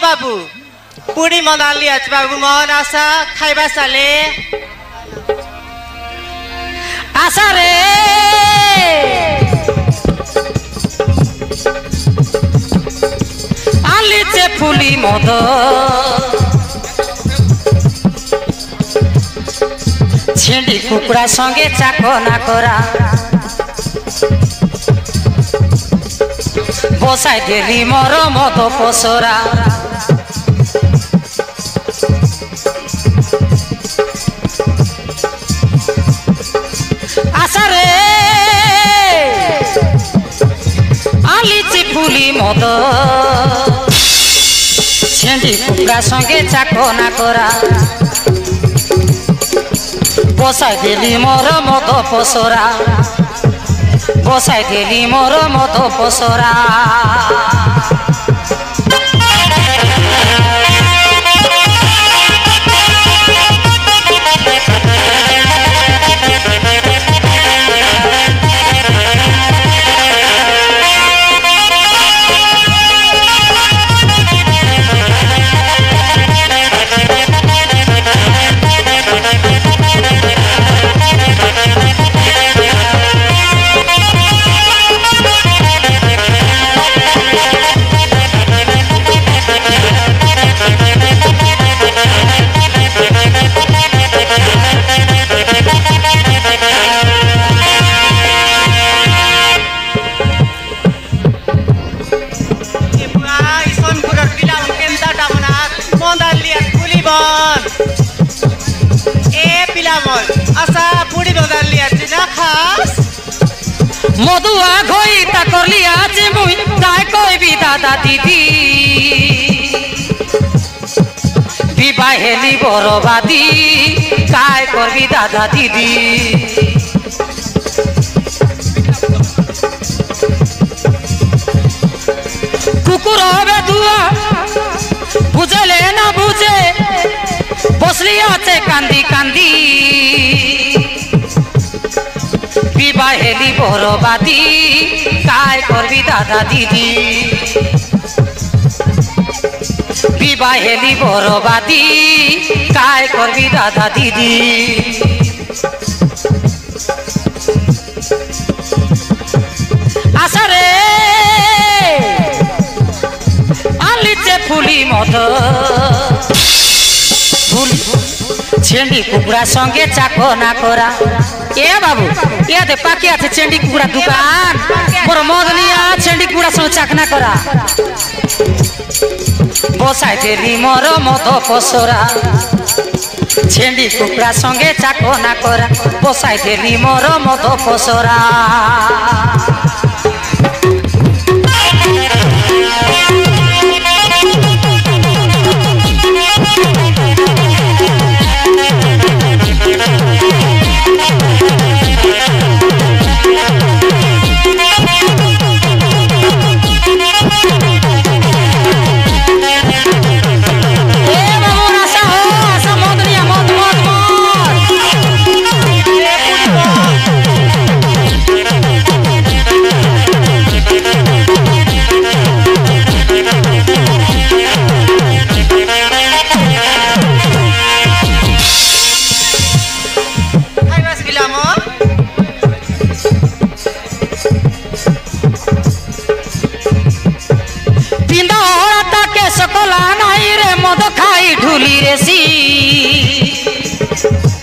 बाबू पुड़ी मदाली आज बाबू मोहन आशा खाइबा साले आशा रे आलिचे फुली मद छेंडी कुकुड़ा संगे चाको ना करा बसाई देली मोर मद पसरा आशा रे आलिची फुली मद छेंडी कुकुड़ा संगे चाको ना करा बसाई देली मोर मद पसरा बसाई देली मोर मद पसरा मधुआ घोई ताकरली आज मुई काय कहबी दादा दीदी विवाहेली बरबादी काय करबी दादा दीदी कुकुर হবে दुआ बुझले ना बुझे बसली আছে कांदी कांदी विवाहेली बरबादी काय करबी दादा दीदी विवाहेली बरबादी काय करबी दादा दीदी आशा रे आलिचे फुली मद फुली छेंडी कुकुड़ा संगे चाको ना करा ए बाबू ये दे पाकी আছে छेंडी कुकुड़ा दुकान मोर मदनिया छेंडी कुकुड़ा संगे चाकना करा बसाई देली मोर मद पसरा छेंडी कुकुड़ा संगे चाको ना करा बसाई देली मोर मद पसरा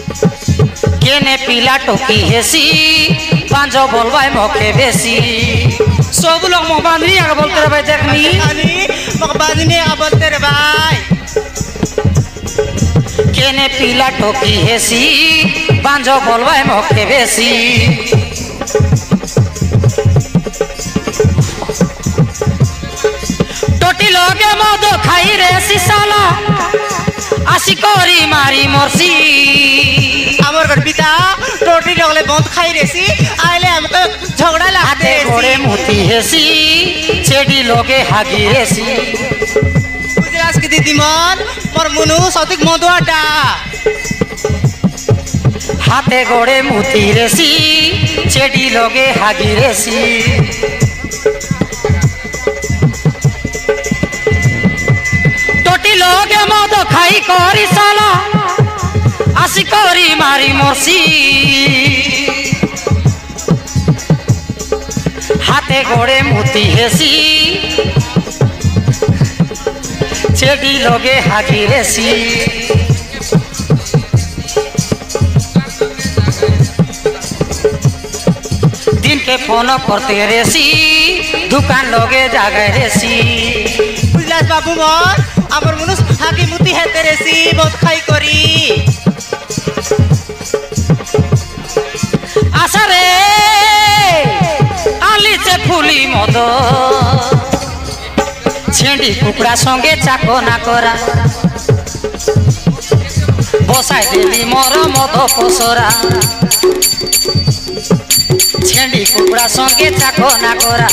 केने पिला टोकी हेसी पांच बोलवाई मौके बेसी सब लोग मोबानी आगे बोलते रे भाई देखनी मोबानी आगे बोलते रे भाई केने पिला टोकी हेसी पांच बोलवाई मौके बेसी टोटी लोगे मद खाई रे साला आशी करी मारी मरसी आमर घर पिता टोटी लगले बहुत खाई रेसी आइले हमको झगड़ा लागते घोड़े मुती हेसी छेडी लोगे हागी रेसी गुजरात की दीदी मन मोर मुनु सतिक मधुआटा हाथे घोड़े मुती रेसी छेडी लोगे हागी रेसी করি করি সালা আসি করি মারি মরছি হাতে গড়ে মুতি হেসি চেডি লগে হাজিরেছি दिन के फोन करते रेसी दुकान लगे जागे रेसी বুঝলাস বাবু মোর আমার মনুষ হাকি মুতি হেতে রেছি বহুত খাই করি আশা রে আলিছে ফুলি মদ ছেঁড়ি কুকুরা সঙ্গে চাকো না করা বসাই দেলি মর মদ পসরা ছেঁড়ি কুকুরা সঙ্গে চাকো না করা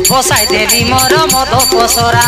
বসাই দেলি মর মদ পসরা